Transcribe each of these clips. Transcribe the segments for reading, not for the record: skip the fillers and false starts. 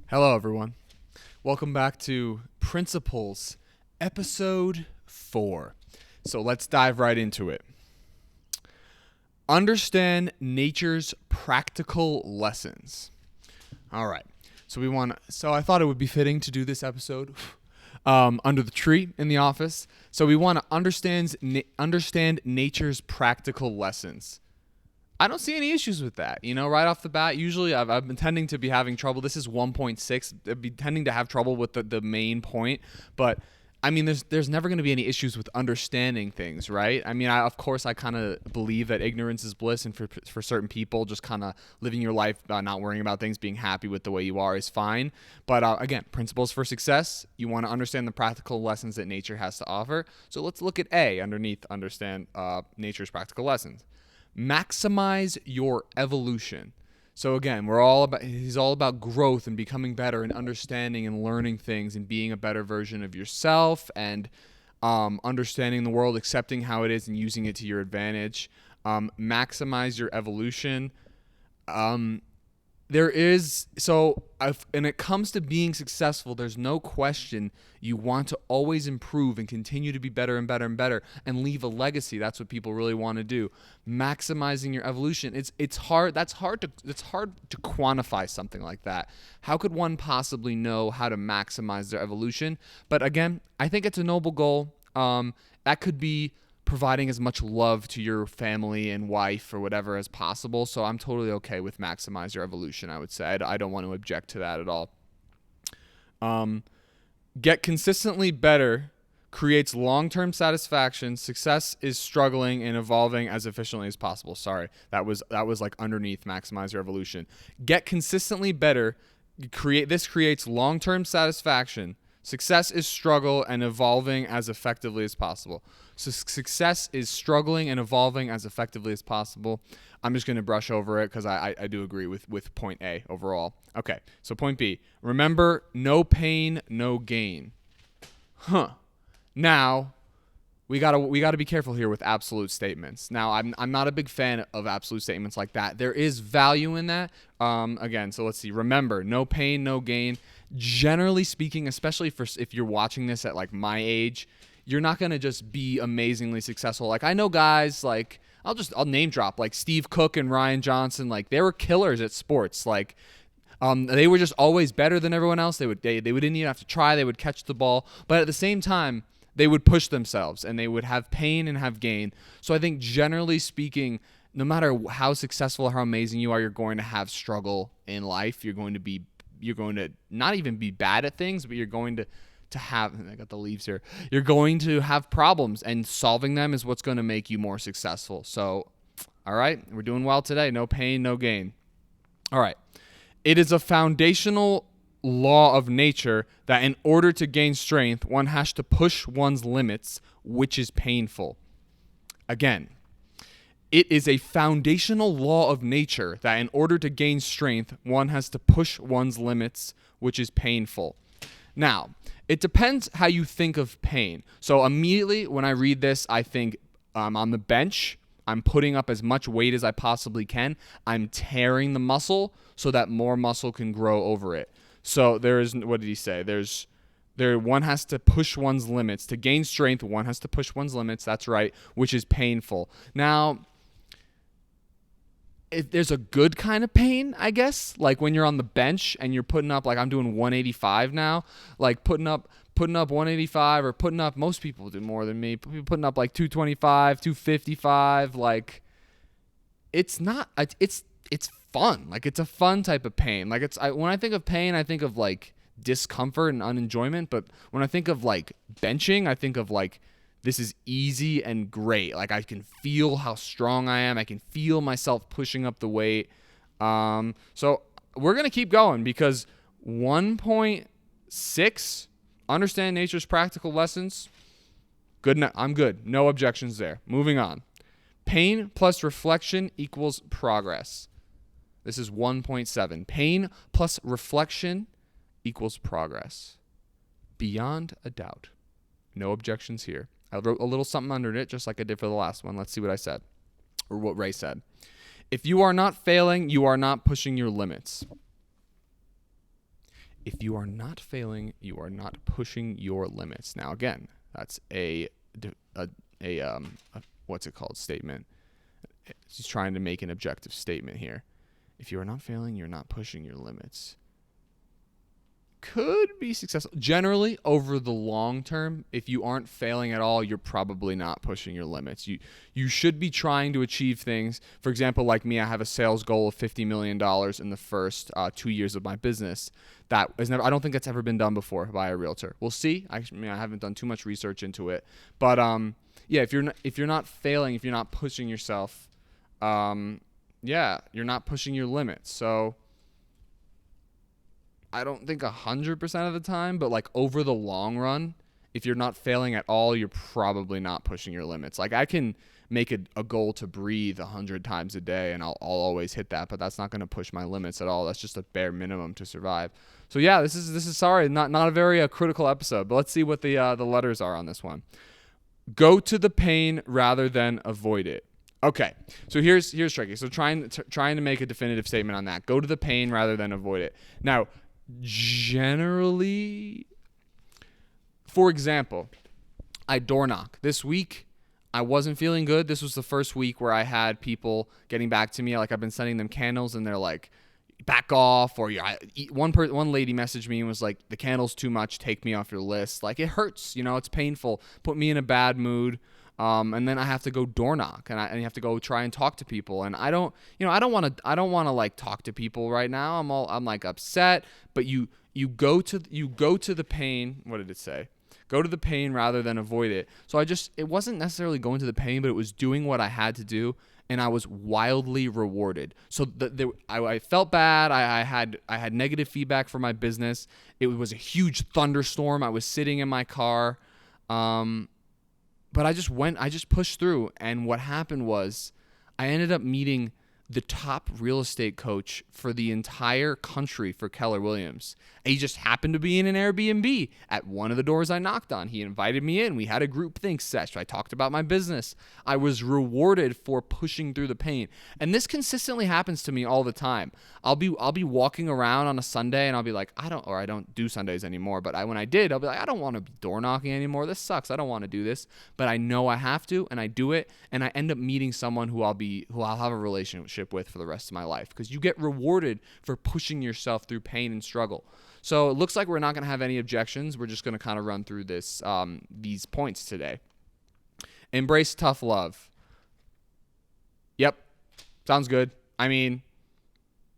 Hello, everyone. Welcome back to Principles, Episode 4. So let's dive right into it. Understand nature's practical lessons. All right. So I thought it would be fitting to do this episode under the tree in the office. So we want to understand nature's practical lessons. I don't see any issues with that. Right off the bat, usually I've been tending to be having trouble. This is 1.6. I've been tending to have trouble with the main point. But, I mean, there's never going to be any issues with understanding things, right? I mean, of course, I kind of believe that ignorance is bliss. And for certain people, just kind of living your life, not worrying about things, being happy with the way you are is fine. But, again, principles for success. You want to understand the practical lessons that nature has to offer. So let's look at A underneath understand nature's practical lessons. Maximize your evolution. So again, he's all about growth and becoming better and understanding and learning things and being a better version of yourself and understanding the world, accepting how it is and using it to your advantage. Maximize your evolution. When it comes to being successful, there's no question you want to always improve and continue to be better and better and better and leave a legacy. That's what people really want to do. Maximizing your evolution. It's hard to quantify something like that. How could one possibly know how to maximize their evolution? But again, I think it's a noble goal. That could be providing as much love to your family and wife or whatever as possible. So I'm totally okay with maximize your evolution, I would say. I don't want to object to that at all. Get consistently better creates long-term satisfaction. Success is struggling and evolving as efficiently as possible. Sorry, that was like underneath maximize your evolution. Get consistently better. This creates long-term satisfaction. Success is struggle and evolving as effectively as possible. So success is struggling and evolving as effectively as possible. I'm just going to brush over it because I do agree with point A overall. Okay, so point B. Remember, no pain, no gain. Now, we gotta be careful here with absolute statements. Now, I'm not a big fan of absolute statements like that. There is value in that. Again, so let's see. Remember, no pain, no gain. Generally speaking, especially if you're watching this at like my age, you're not gonna just be amazingly successful. Like I know guys like I'll name drop like Steve Cook and Rian Johnson. Like they were killers at sports. Like they were just always better than everyone else. They didn't even have to try. They would catch the ball, but at the same time, they would push themselves and they would have pain and have gain. So I think generally speaking, no matter how successful or how amazing you are, you're going to have struggle in life. You're going to not even be bad at things, but you're going to have, I got the leaves here. You're going to have problems and solving them is what's going to make you more successful. So, all right, we're doing well today. No pain, no gain. All right. It is a foundational law of nature that in order to gain strength, one has to push one's limits, which is painful. Again, it is a foundational law of nature that in order to gain strength, one has to push one's limits, which is painful. Now, it depends how you think of pain. So immediately when I read this, I think on the bench, I'm putting up as much weight as I possibly can. I'm tearing the muscle so that more muscle can grow over it. So what did he say? One has to push one's limits. To gain strength, one has to push one's limits. That's right, which is painful. Now, if there's a good kind of pain, I guess, like when you're on the bench and you're putting up, like I'm doing 185 now, like putting up 185 or putting up, most people do more than me, people putting up like 225, 255, like it's fun. Like it's a fun type of pain. Like when I think of pain, I think of like discomfort and unenjoyment. But when I think of like benching, I think of like this is easy and great. Like I can feel how strong I am. I can feel myself pushing up the weight. So we're gonna keep going because 1.6 understand nature's practical lessons. Good. I'm good. No objections there. Moving on. Pain plus reflection equals progress. This is 1.7. Pain plus reflection equals progress. Beyond a doubt. No objections here. I wrote a little something under it, just like I did for the last one. Let's see what I said, or what Ray said. If you are not failing, you are not pushing your limits. If you are not failing, you are not pushing your limits. Now, again, that's a what's it called statement. He's trying to make an objective statement here. If you are not failing, you're not pushing your limits. Could be successful. Generally, over the long term, if you aren't failing at all, you're probably not pushing your limits. You should be trying to achieve things. For example, like me, I have a sales goal of $50 million in the first 2 years of my business. That is never. I don't think that's ever been done before by a realtor. We'll see. I haven't done too much research into it, but yeah, if you're not failing, if you're not pushing yourself, yeah, you're not pushing your limits. So I don't think 100% of the time, but like over the long run, if you're not failing at all, you're probably not pushing your limits. Like I can make a goal to breathe 100 times a day and I'll always hit that, but that's not going to push my limits at all. That's just a bare minimum to survive. So yeah, this is sorry, not a very critical episode, but let's see what the letters are on this one. Go to the pain rather than avoid it. Okay, so here's tricky. So trying to make a definitive statement on that. Go to the pain rather than avoid it. Now, generally, for example, I door knock. This week, I wasn't feeling good. This was the first week where I had people getting back to me. Like I've been sending them candles and they're like, back off. Or one lady messaged me and was like, the candle's too much. Take me off your list. Like it hurts, it's painful. Put me in a bad mood. And then I have to go door knock and you have to go try and talk to people. And I don't want to like talk to people right now. I'm like upset, but you go to the pain. What did it say? Go to the pain rather than avoid it. So it wasn't necessarily going to the pain, but it was doing what I had to do. And I was wildly rewarded. So I felt bad. I had negative feedback for my business. It was a huge thunderstorm. I was sitting in my car. But I just pushed through. And what happened was I ended up meeting the top real estate coach for the entire country for Keller Williams. He just happened to be in an Airbnb at one of the doors I knocked on. He invited me in. We had a group think session. I talked about my business. I was rewarded for pushing through the pain. And this consistently happens to me all the time. I'll be walking around on a Sunday and I'll be like, I don't do Sundays anymore. But when I did, I'll be like, I don't want to be door knocking anymore. This sucks. I don't want to do this. But I know I have to, and I do it. And I end up meeting someone who I'll have a relationship with for the rest of my life, because you get rewarded for pushing yourself through pain and struggle. So it looks like we're not going to have any objections. We're just going to kind of run through these points today. Embrace tough love. Yep. Sounds good. I mean,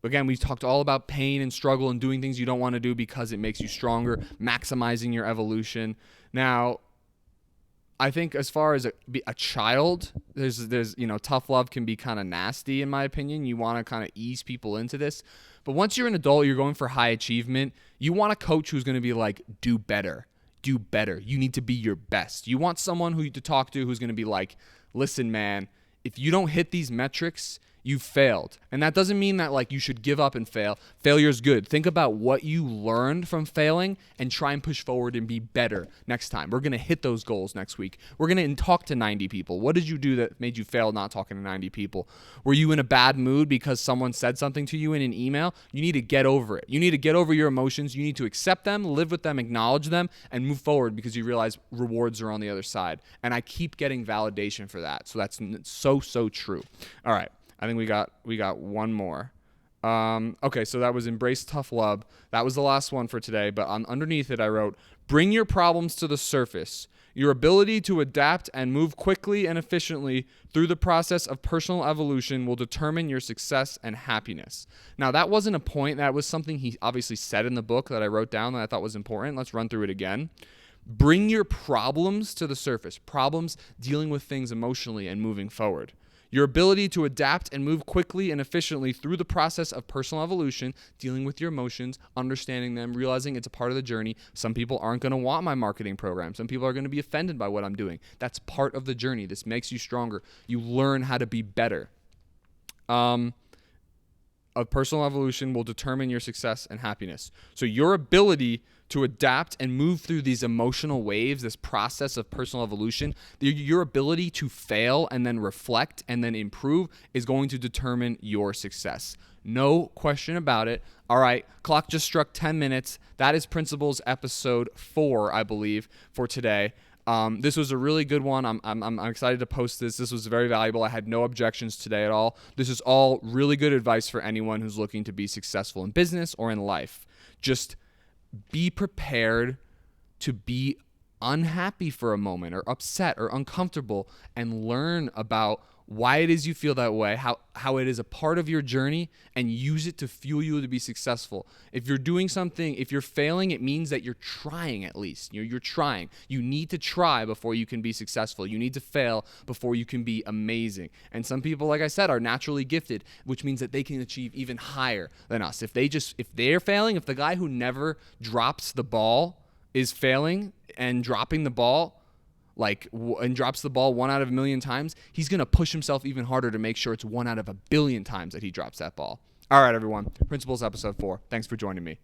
again, we talked all about pain and struggle and doing things you don't want to do because it makes you stronger, maximizing your evolution. Now, I think as far as a child, there's tough love can be kind of nasty in my opinion. You want to kind of ease people into this. But once you're an adult, you're going for high achievement. You want a coach who's going to be like, do better. Do better. You need to be your best. You want someone who to talk to who's going to be like, listen, man, if you don't hit these metrics, you failed. And that doesn't mean that like you should give up and fail. Failure is good. Think about what you learned from failing and try and push forward and be better next time. We're going to hit those goals next week. We're going to talk to 90 people. What did you do that made you fail not talking to 90 people? Were you in a bad mood because someone said something to you in an email? You need to get over it. You need to get over your emotions. You need to accept them, live with them, acknowledge them, and move forward because you realize rewards are on the other side. And I keep getting validation for that. So that's so true. All right. I think we got one more. Okay, so that was embrace tough love. That was the last one for today, but underneath it I wrote, bring your problems to the surface. Your ability to adapt and move quickly and efficiently through the process of personal evolution will determine your success and happiness. Now, that wasn't a point. That was something he obviously said in the book that I wrote down that I thought was important. Let's run through it again. Bring your problems to the surface. Problems dealing with things emotionally and moving forward. Your ability to adapt and move quickly and efficiently through the process of personal evolution, dealing with your emotions, understanding them, realizing it's a part of the journey. Some people aren't going to want my marketing program. Some people are going to be offended by what I'm doing. That's part of the journey. This makes you stronger. You learn how to be better. of personal evolution will determine your success and happiness. So your ability to adapt and move through these emotional waves, this process of personal evolution, your ability to fail and then reflect and then improve is going to determine your success. No question about it. All right, clock just struck 10 minutes. That is Principles episode 4, I believe, for today. This was a really good one. I'm excited to post this. This was very valuable. I had no objections today at all. This is all really good advice for anyone who's looking to be successful in business or in life. Just be prepared to be unhappy for a moment or upset or uncomfortable and learn about why it is you feel that way, how it is a part of your journey, and use it to fuel you to be successful. If you're doing something, if you're failing, it means that you're trying at least. You're trying. You need to try before you can be successful. You need to fail before you can be amazing. And some people, like I said, are naturally gifted, which means that they can achieve even higher than us. If they're failing, if the guy who never drops the ball is failing and dropping the ball, and drops the ball 1 out of a million times, he's going to push himself even harder to make sure it's 1 out of a billion times that he drops that ball. All right, everyone. Principles episode 4. Thanks for joining me.